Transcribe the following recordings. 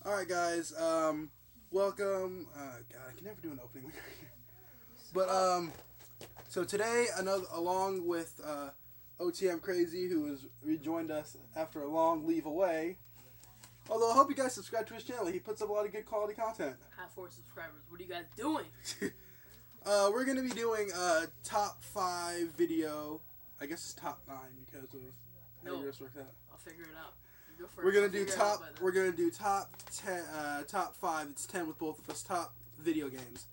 Alright guys, welcome, God, I can never do an opening. But, so today, along with, OTM kRaZii, who has rejoined us after a long leave away. Although, I hope you guys subscribe to his channel. He puts up a lot of good quality content. Have 4 subscribers. What are you guys doing? We're going to be doing a top 5 video. I guess it's top 9 because of how you guys work that. I'll figure it out. We're gonna do top. We're gonna do top 10, top 5. It's 10 with both of us. Top video games.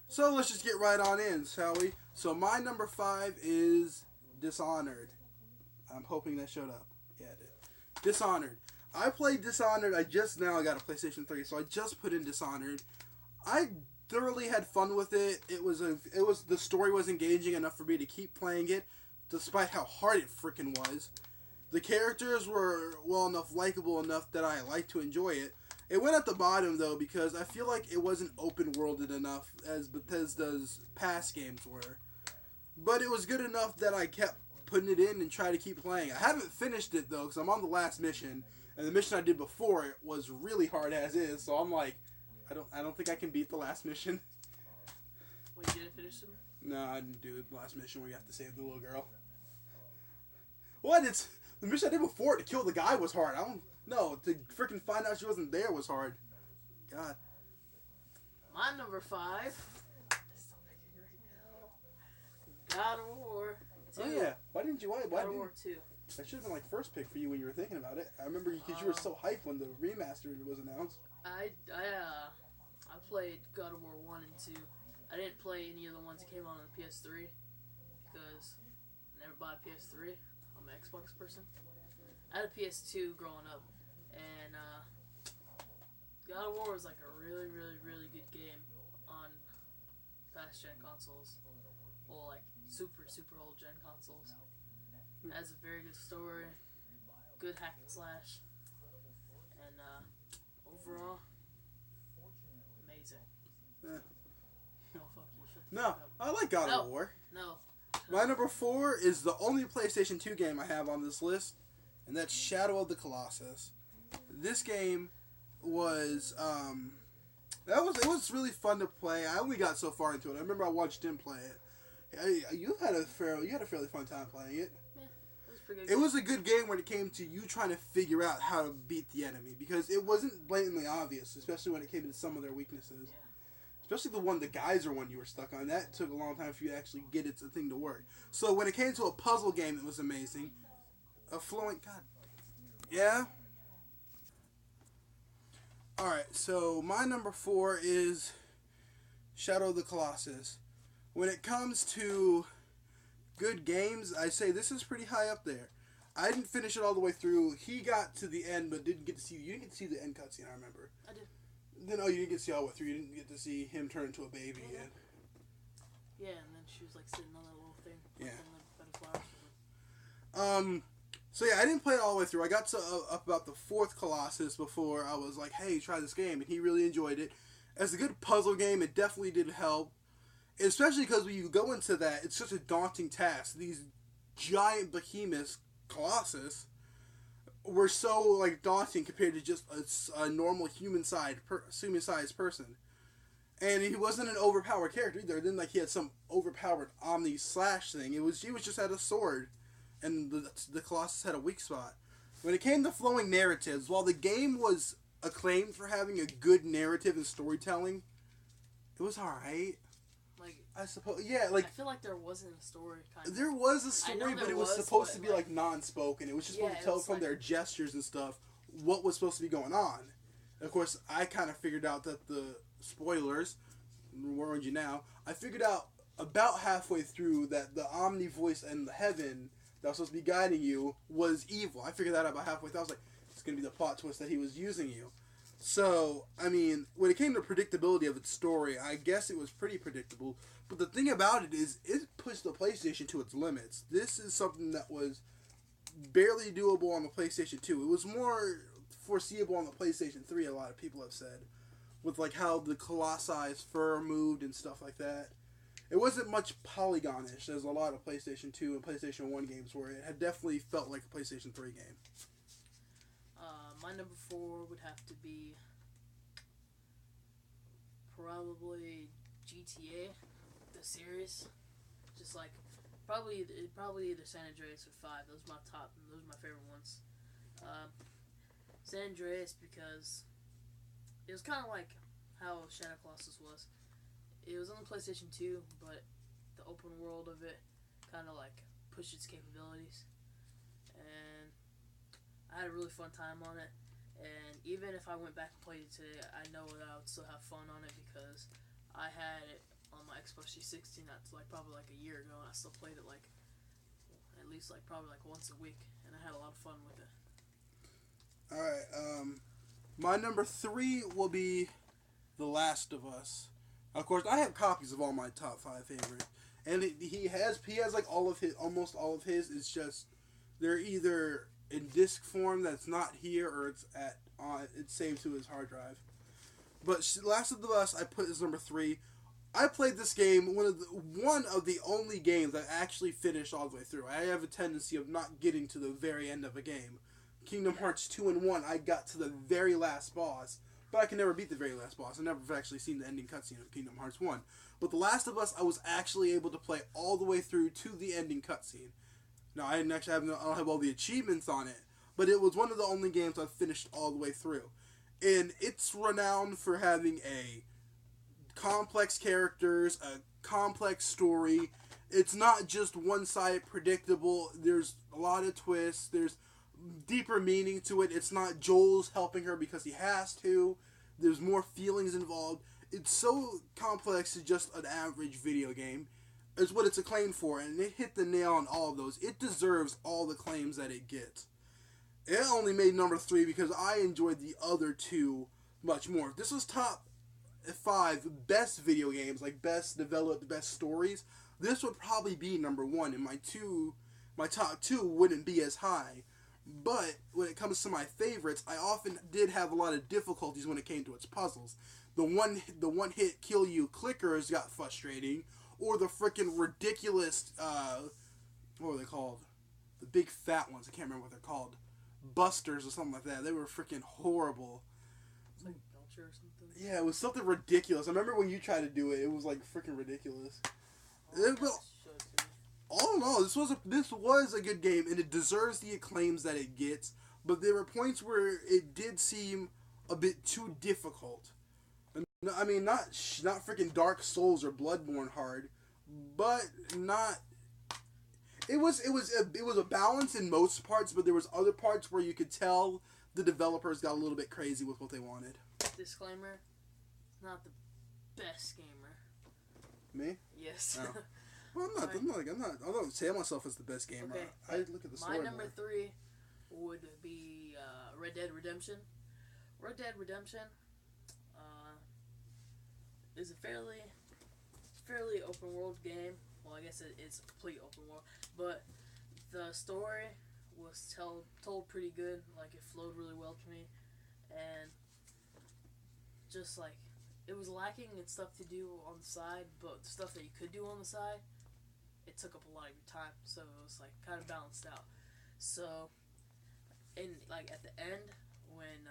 So let's just get right on in, shall we? So my number 5 is Dishonored. I'm hoping that showed up. Yeah, it did. Dishonored. I played Dishonored. I got a PlayStation 3, so I just put in Dishonored. I thoroughly had fun with it. The story was engaging enough for me to keep playing it, despite how hard it freaking was. The characters were well enough, likable enough that I liked to enjoy it. It went at the bottom, though, because I feel like it wasn't open-worlded enough as Bethesda's past games were. But it was good enough that I kept putting it in and tried to keep playing. I haven't finished it, though, because I'm on the last mission. And the mission I did before it was really hard as is, so I'm like, I don't think I can beat the last mission. Wait, you didn't finish it? No, I didn't do the last mission where you have to save the little girl. What? The mission I did before to kill the guy was hard. To freaking find out she wasn't there was hard. God. My number 5. God of War 2. Oh yeah. Why didn't you? Why God of War 2. That should have been like first pick for you when you were thinking about it. I remember because you were so hyped when the remaster was announced. I played God of War 1 and 2. I didn't play any of the ones that came out on the PS3 because I never bought a PS3. I'm an Xbox person. I had a PS2 growing up, and God of War was like a really, really, really good game on past gen consoles. Well, like super, super old gen consoles. It has a very good story, good hack and slash, and overall, amazing. No, fuck you. Shut the fuck up. I like God of War. No. My number 4 is the only PlayStation 2 game I have on this list, and that's Shadow of the Colossus. This game was it was really fun to play. I only got so far into it. I remember I watched him play it. You had a fairly fun time playing it. Yeah, it was pretty good. It was a good game when it came to you trying to figure out how to beat the enemy, because it wasn't blatantly obvious, especially when it came to some of their weaknesses. Yeah. Especially the geyser one you were stuck on. That took a long time for you to actually get it, the thing to work. So when it came to a puzzle game, it was amazing. Yeah? Alright, so my number 4 is Shadow of the Colossus. When it comes to good games, I say this is pretty high up there. I didn't finish it all the way through. He got to the end, but you didn't get to see the end cutscene, I remember. I did. You didn't get to see all the way through. You didn't get to see him turn into a baby. Mm-hmm. Yeah, and then she was like sitting on that little thing. Yeah. And the So yeah, I didn't play it all the way through. I got to up about the 4th Colossus before I was like, hey, try this game. And he really enjoyed it. As a good puzzle game, it definitely did help. Especially because when you go into that, it's such a daunting task. These giant behemoths, Colossus, were so like daunting compared to just a normal human-sized person. And he wasn't an overpowered character either. It didn't like he had some overpowered Omni slash thing. He just had a sword, and the Colossus had a weak spot. When it came to flowing narratives, while the game was acclaimed for having a good narrative and storytelling, it was alright. Like, I suppose, yeah, like... I feel like there wasn't a story, kind of. There was a story, but it was supposed to be, like, non-spoken. It was just supposed to tell from their gestures and stuff what was supposed to be going on. And of course, I kind of figured out that spoilers, warned you now, I figured out about halfway through that the Omni voice in the heaven that was supposed to be guiding you was evil. I figured that out about halfway through. I was like, it's going to be the plot twist that he was using you. So, I mean, when it came to predictability of its story, I guess it was pretty predictable. But the thing about it is, it pushed the PlayStation to its limits. This is something that was barely doable on the PlayStation 2. It was more foreseeable on the PlayStation 3, a lot of people have said. With, like, how the Colossi fur moved and stuff like that. It wasn't much polygonish as a lot of PlayStation 2 and PlayStation 1 games were. It had definitely felt like a PlayStation 3 game. My number 4 would have to be probably GTA, the series. Just like probably either San Andreas or 5. Those are my top. Those are my favorite ones. San Andreas because it was kind of like how Shadow Colossus was. It was on the PlayStation 2, but the open world of it kind of like pushed its capabilities, and I had a really fun time on it. And even if I went back and played it today, I know that I would still have fun on it because I had it on my Xbox 360 probably a year ago, and I still played it at least probably once a week, and I had a lot of fun with it. Alright, my number 3 will be The Last of Us. Of course, I have copies of all my top 5 favorites, and he has almost all of his. It's just they're either in disc form that's not here, or it's saved to his hard drive. But Last of Us I put as number 3. I played this game, one of the only games I actually finished all the way through. I have a tendency of not getting to the very end of a game. Kingdom Hearts 2 and 1, I got to the very last boss, but I can never beat the very last boss. I never have actually seen the ending cutscene of Kingdom Hearts 1. But The Last of Us, I was actually able to play all the way through to the ending cutscene. Now, I don't have all the achievements on it, but it was one of the only games I finished all the way through. And it's renowned for having a complex characters, a complex story. It's not just one-sided predictable. There's a lot of twists. There's deeper meaning to it. It's not Joel's helping her because he has to. There's more feelings involved. It's so complex to just an average video game. It's what it's acclaimed for, and it hit the nail on all of those. It deserves all the claims that it gets. It only made number 3 because I enjoyed the other 2 much more. If this was top 5 best video games, like best developed, best stories, this would probably be number 1, and my top 2 wouldn't be as high. But when it comes to my favorites, I often did have a lot of difficulties when it came to its puzzles. The one hit kill you clickers got frustrating, or the freaking ridiculous what were they called? The big fat ones. I can't remember what they're called. Busters or something like that. They were freaking horrible. It's like Belcher or something. Yeah, it was something ridiculous. I remember when you tried to do it, it was like freaking ridiculous. All in all, this was a good game, and it deserves the acclaims that it gets. But there were points where it did seem a bit too difficult. I mean, not freaking Dark Souls or Bloodborne hard, but not. It was a balance in most parts, but there was other parts where you could tell the developers got a little bit crazy with what they wanted. Disclaimer: not the best gamer. Me? Yes. Oh. Well, I'm not. I don't say myself as the best gamer. Okay, I look at the story. My number 3 would be Red Dead Redemption. Red Dead Redemption is a fairly open world game. Well, I guess it's a complete open world, but the story was told pretty good. Like, it flowed really well to me, and just like it was lacking in stuff to do on the side, but the stuff that you could do on the side, it took up a lot of your time, so it was like kind of balanced out. So, and like at the end, when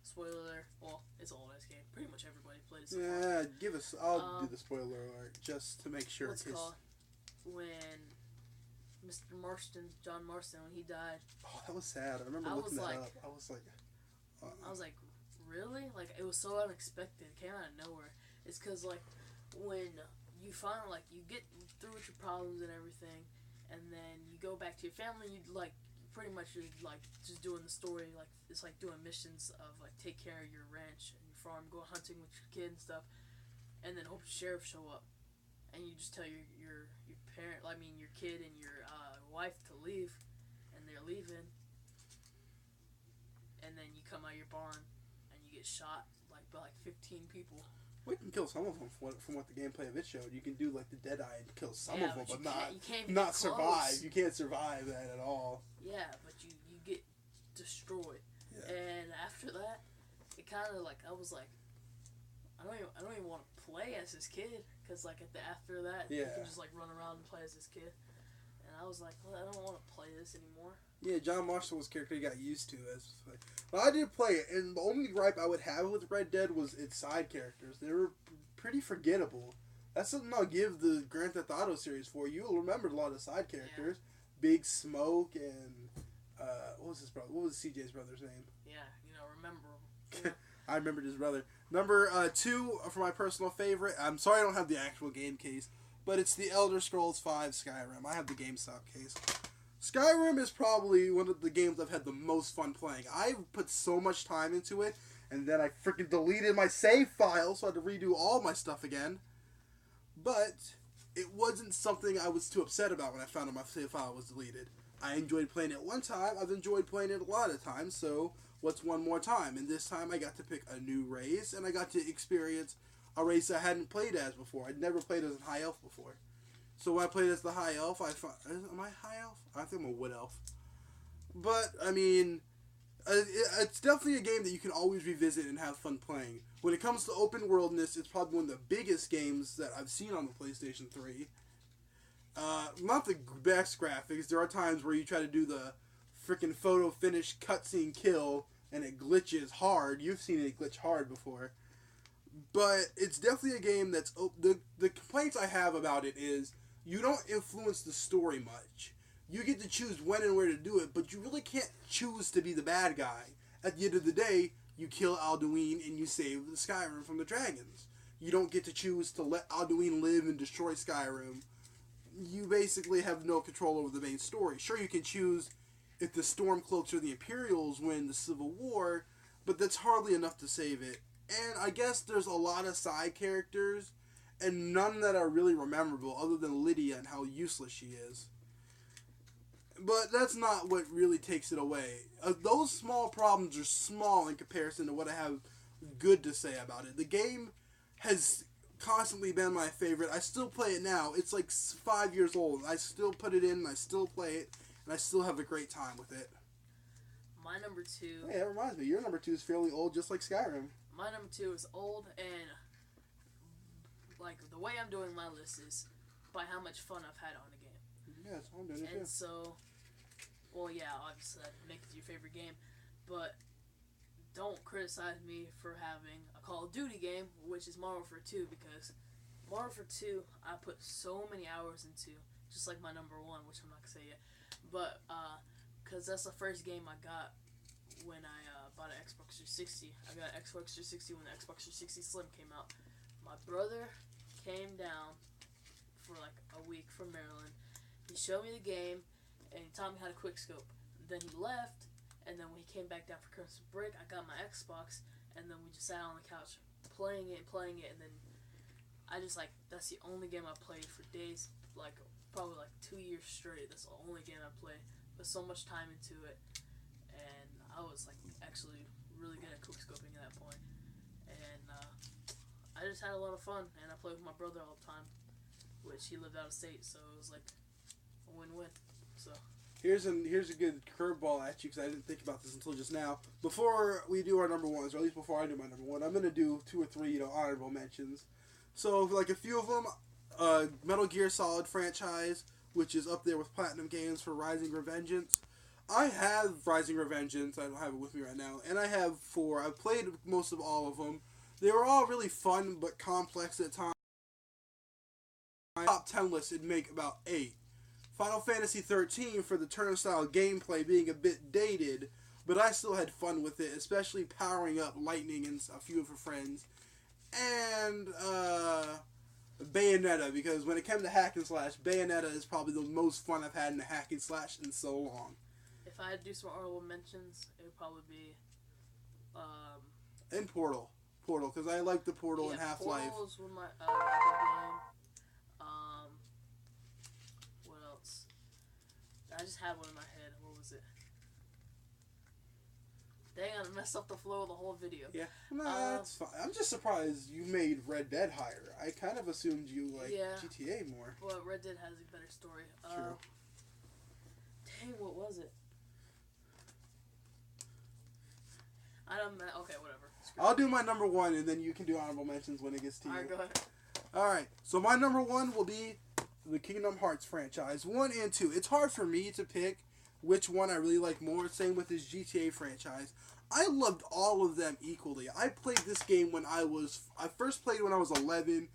spoiler, well, it's an old ass game. Pretty much everybody played it. So Yeah, I'll do the spoiler alert just to make sure. What's it called? When Mr. John Marston, when he died. Oh, that was sad. I remember looking that up. I was like, really? Like, it was so unexpected. It came out of nowhere. It's because, like, when you finally, like, you get through with your problems and everything, and then you go back to your family, you, like, pretty much you're, like, just doing the story, like, it's like doing missions of, like, take care of your ranch and your farm, go hunting with your kid and stuff, and then hope the sheriff show up. And you just tell your kid and your wife to leave, and they're leaving, and then you come out of your barn, and you get shot, like, by, like, 15 people. We can kill some of them from what the gameplay of it showed. You can do, like, the Deadeye and kill some of them, but not survive. You can't survive that at all. Yeah, but you get destroyed. Yeah. And after that, it kind of, like, I was like, I don't even want to play as this kid, because, like, after that, you can just, like, run around and play as this kid. And I was like, well, I don't want to play this anymore. Yeah, John Marshall's character you got used to. But I did play it, and the only gripe I would have with Red Dead was its side characters. They were pretty forgettable. That's something I'll give the Grand Theft Auto series for. You'll remember a lot of side characters. Yeah. Big Smoke and what was his brother? What was CJ's brother's name? Yeah, remember him. I remembered his brother. Number 2 for my personal favorite. I'm sorry I don't have the actual game case, but it's the Elder Scrolls V Skyrim. I have the GameStop case. Skyrim is probably one of the games I've had the most fun playing. I've put so much time into it, and then I freaking deleted my save file, so I had to redo all my stuff again. But it wasn't something I was too upset about when I found out my save file was deleted. I enjoyed playing it one time. I've enjoyed playing it a lot of times, so what's one more time? And this time I got to pick a new race, and I got to experience a race I hadn't played as before. I'd never played as a high elf before. So when I played as the high elf, am I high elf? I think I'm a wood elf. But, I mean, it's definitely a game that you can always revisit and have fun playing. When it comes to open worldness, it's probably one of the biggest games that I've seen on the PlayStation 3. Not the best graphics. There are times where you try to do the freaking photo finish cutscene kill and it glitches hard. You've seen it glitch hard before. But it's definitely a game that's... The complaints I have about it is you don't influence the story much. You get to choose when and where to do it, but you really can't choose to be the bad guy. At the end of the day, you kill Alduin and you save the Skyrim from the dragons. You don't get to choose to let Alduin live and destroy Skyrim. You basically have no control over the main story. Sure, you can choose if the Stormcloaks or the Imperials win the Civil War, but that's hardly enough to save it. And I guess there's a lot of side characters, and none that are really memorable other than Lydia and how useless she is. But that's not what really takes it away. Those small problems are small in comparison to what I have good to say about it. The game has constantly been my favorite. I still play it now. It's like 5 years old. I still put it in, I still play it, and I still have a great time with it. My number 2... Hey, that reminds me. Your number 2 is fairly old, just like Skyrim. My number 2 is old, and like the way I'm doing my list is by how much fun I've had on the game. Yeah, that's how I'm doing it too. And so, well, yeah, obviously that makes it your favorite game, but don't criticize me for having a Call of Duty game, which is Modern Warfare 2, because Modern Warfare 2 I put so many hours into, just like my number 1, which I'm not gonna say yet, but because that's the first game I got when I bought an Xbox 360. I got an Xbox 360 when the Xbox 360 Slim came out. My brother came down for like a week from Maryland. He showed me the game, and he taught me how to quickscope. Then he left, and then when he came back down for Christmas break, I got my Xbox, and then we just sat on the couch playing it, and then I just that's the only game I played for days, like probably like 2 years straight. That's the only game I played. Put so much time into it, and I was actually really good at quickscoping at that point. And I just had a lot of fun, and I played with my brother all the time, which he lived out of state, so it was like a win-win. So here's a good curveball at you, because I didn't think about this until just now. Before we do our number 1s, or at least before I do my number 1, I'm gonna do 2 or 3 honorable mentions. So like a few of them, Metal Gear Solid franchise, which is up there with Platinum Games for Rising Revengeance. I have Rising Revengeance. I don't have it with me right now. And I have 4. I've played most of all of them. They were all really fun but complex at times. My top 10 list would make about 8. Final Fantasy 13 for the turnstile gameplay being a bit dated, but I still had fun with it, especially powering up Lightning and a few of her friends. And Bayonetta, because when it came to hack and slash, Bayonetta is probably the most fun I've had in a hack and slash in so long. If I had to do some honorable mentions, it would probably be and Portal, because I like the Portal and Half-Life. Portal was one of my other game. What else? I just had one in my head. What was it? Dang, I messed up the flow of the whole video. Yeah, no, that's fine. I'm just surprised you made Red Dead higher. I kind of assumed you liked GTA more. Well, Red Dead has a better story. True. Dang, what was it? I don't know. Okay, whatever. I'll do my number 1, and then you can do honorable mentions when it gets to you. Alright, go ahead. Alright, so my number 1 will be the Kingdom Hearts franchise, 1 and 2. It's hard for me to pick which one I really like more. Same with his GTA franchise. I loved all of them equally. I played this game I first played when I was 11.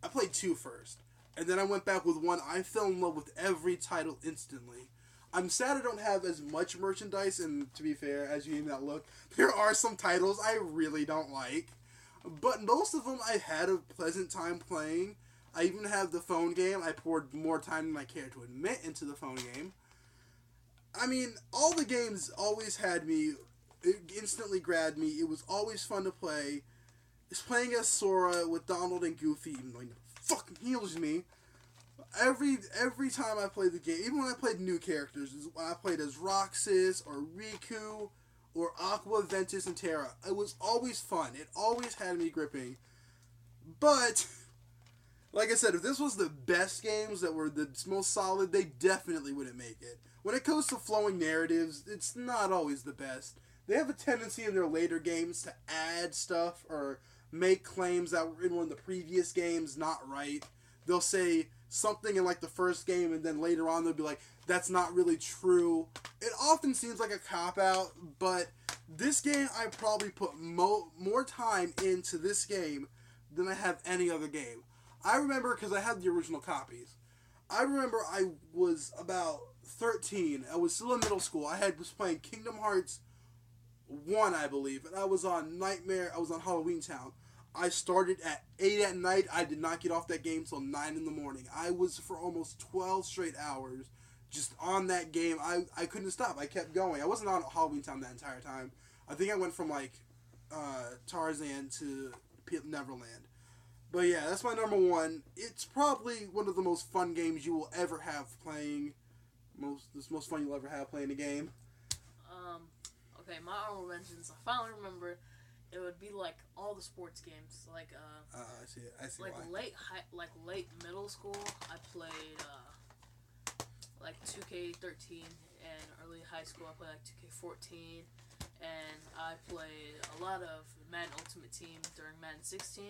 I played 2 first. And then I went back with 1. I fell in love with every title instantly. I'm sad I don't have as much merchandise, and to be fair, as you gave me that look, there are some titles I really don't like. But most of them I had a pleasant time playing. I even have the phone game. I poured more time than I care to admit into the phone game. I mean, all the games always had me, it instantly grabbed me. It was always fun to play. It's playing as Sora with Donald and Goofy, even though he fucking heals me. Every time I played the game, even when I played new characters, when I played as Roxas or Riku or Aqua, Ventus, and Terra, it was always fun. It always had me gripping. But, like I said, if this was the best games that were the most solid, they definitely wouldn't make it. When it comes to flowing narratives, it's not always the best. They have a tendency in their later games to add stuff or make claims that were in one of the previous games not right. They'll say something in like the first game, and then later on they'll be like, that's not really true. It often seems like a cop-out, but this game, I probably put more time into this game than I have any other game. I remember, because I had the original copies, I remember I was about 13. I was still in middle school. was playing Kingdom Hearts 1, I believe, and I was on Halloween Town. I started at 8 at night. I did not get off that game till 9 in the morning. I was for almost 12 straight hours just on that game. I couldn't stop. I kept going. I wasn't on Halloween Town that entire time. I think I went from like Tarzan to Neverland. But yeah, that's my number 1. It's probably one of the most fun games you will ever have playing. Most fun you'll ever have playing a game. Okay, my honorable mentions. I finally remember. It would be like all the sports games, like I see like why. late middle school. I played like 2K13, and early high school I played like 2K14, and I played a lot of Madden Ultimate Team during Madden 16.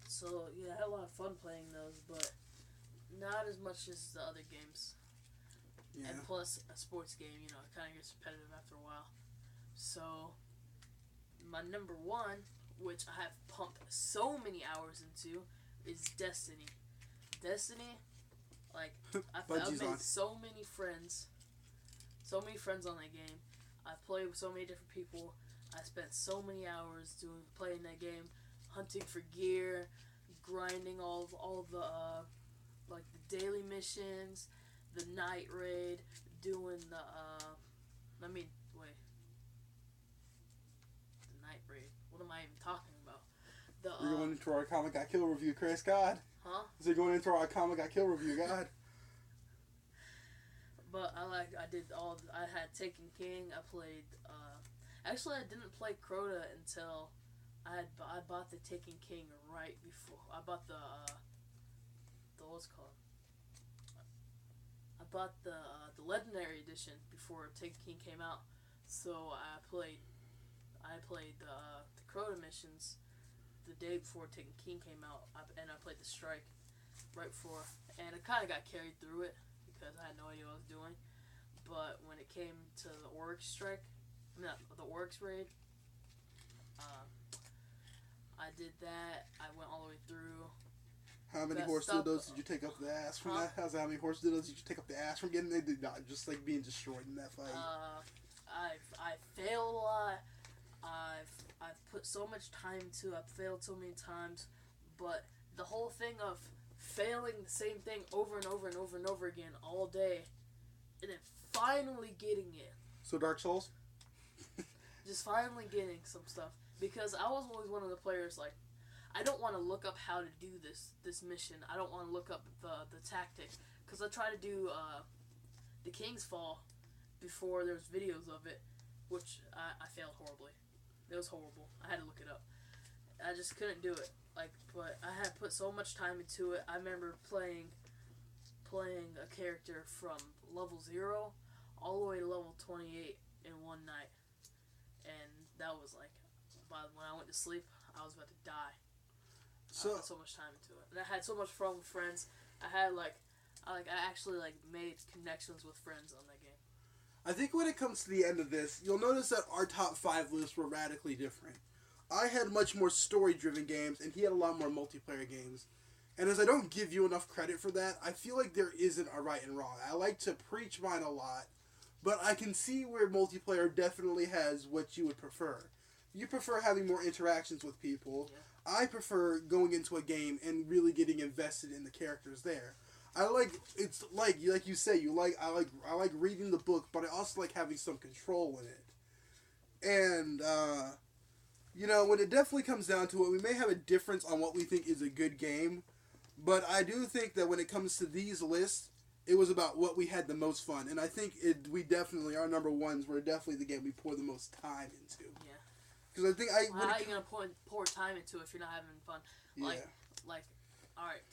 So yeah, I had a lot of fun playing those, but not as much as the other games. Yeah. And plus a sports game, it kind of gets repetitive after a while. So my number 1, which I have pumped so many hours into, is Destiny. Destiny, like, I've made so many friends on that game. I've played with so many different people. I spent so many hours playing that game, hunting for gear, grinding all the like the daily missions, the night raid, doing the what am I even talking about? You're going into our Comic Got Kill review, Chris. God. Huh? So you're going into our Comic Got Kill review, God. But I had Taken King. I played. Actually, I didn't play Crota until I bought the Taken King right before I bought the what's it called. I bought the Legendary Edition before Taken King came out, so I played the Crota missions the day before Taken King came out, and I played the Strike right before, and I kind of got carried through it because I had no idea what I was doing. But when it came to the Oryx Strike, the Oryx raid, I did that. I went all the way through. How many horse dildos did you take up the ass from that? How many horse dildos did you take up the ass from getting? They did not just like being destroyed in that fight. I failed a lot. I've put so much time into. I've failed so many times, but the whole thing of failing the same thing over and over and over and over again all day, and then finally getting it. So Dark Souls. Just finally getting some stuff, because I was always one of the players like, I don't want to look up how to do this mission. I don't want to look up the tactic, because I tried to do the King's Fall before there was videos of it, which I failed horribly. It was horrible. I had to look it up. I just couldn't do it. But I had put so much time into it. I remember playing a character from level 0 all the way to level 28 in one night, and that was like, when I went to sleep, I was about to die. I put so much time into it, and I had so much fun with friends. I had I actually made connections with friends on that game. I think when it comes to the end of this, you'll notice that our top 5 lists were radically different. I had much more story-driven games, and he had a lot more multiplayer games. And as I don't give you enough credit for that, I feel like there isn't a right and wrong. I like to preach mine a lot, but I can see where multiplayer definitely has what you would prefer. You prefer having more interactions with people. Yeah. I prefer going into a game and really getting invested in the characters there. I like you say, I like reading the book, but I also like having some control in it. And when it definitely comes down to it, we may have a difference on what we think is a good game, but I do think that when it comes to these lists, it was about what we had the most fun, and I think our number ones were definitely the game we pour the most time into. Yeah. Because I think how are you gonna pour time into it if you're not having fun? Alright,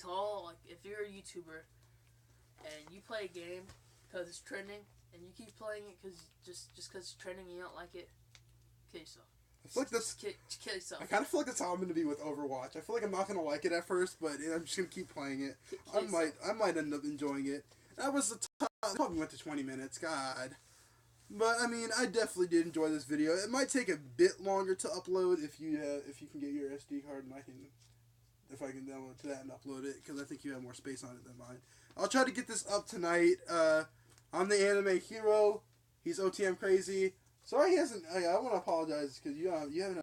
if you're a YouTuber and you play a game because it's trending and you keep playing it just because it's trending and you don't like it, kill yourself. I feel like that's. Kill yourself. I kind of feel like that's how I'm going to be with Overwatch. I feel like I'm not going to like it at first, but I'm just going to keep playing it. I might end up enjoying it. That was the top. Probably went to 20 minutes. God. But I mean, I definitely did enjoy this video. It might take a bit longer to upload if you can get your SD card and if I can download to that and upload it, because I think you have more space on it than mine. I'll try to get this up tonight. I'm the anime hero. He's OTM kRaZii. Sorry he hasn't. I want to apologize because you haven't.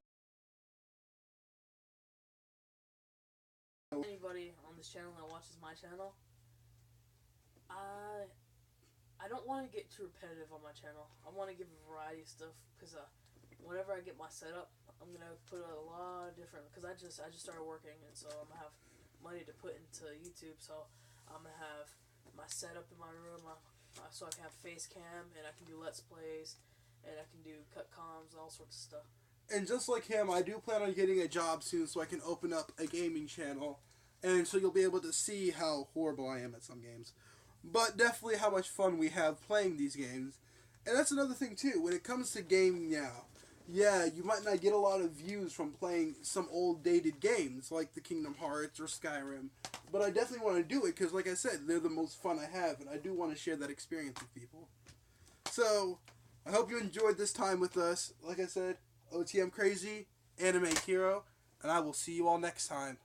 Anybody on this channel that watches my channel, I don't want to get too repetitive on my channel. I want to give a variety of stuff because whenever I get my setup, I'm gonna put a lot of different. Because I just started working, and so I'm gonna have money to put into YouTube. So I'm gonna have my setup in my room, so I can have face cam and I can do let's plays. And I can do cut comms and all sorts of stuff. And just like him, I do plan on getting a job soon so I can open up a gaming channel. And so you'll be able to see how horrible I am at some games. But definitely how much fun we have playing these games. And that's another thing too. When it comes to gaming now, yeah, you might not get a lot of views from playing some old dated games like the Kingdom Hearts or Skyrim. But I definitely want to do it because, like I said, they're the most fun I have. And I do want to share that experience with people. So I hope you enjoyed this time with us. Like I said, OTM kRaZii, Anime Hero, and I will see you all next time.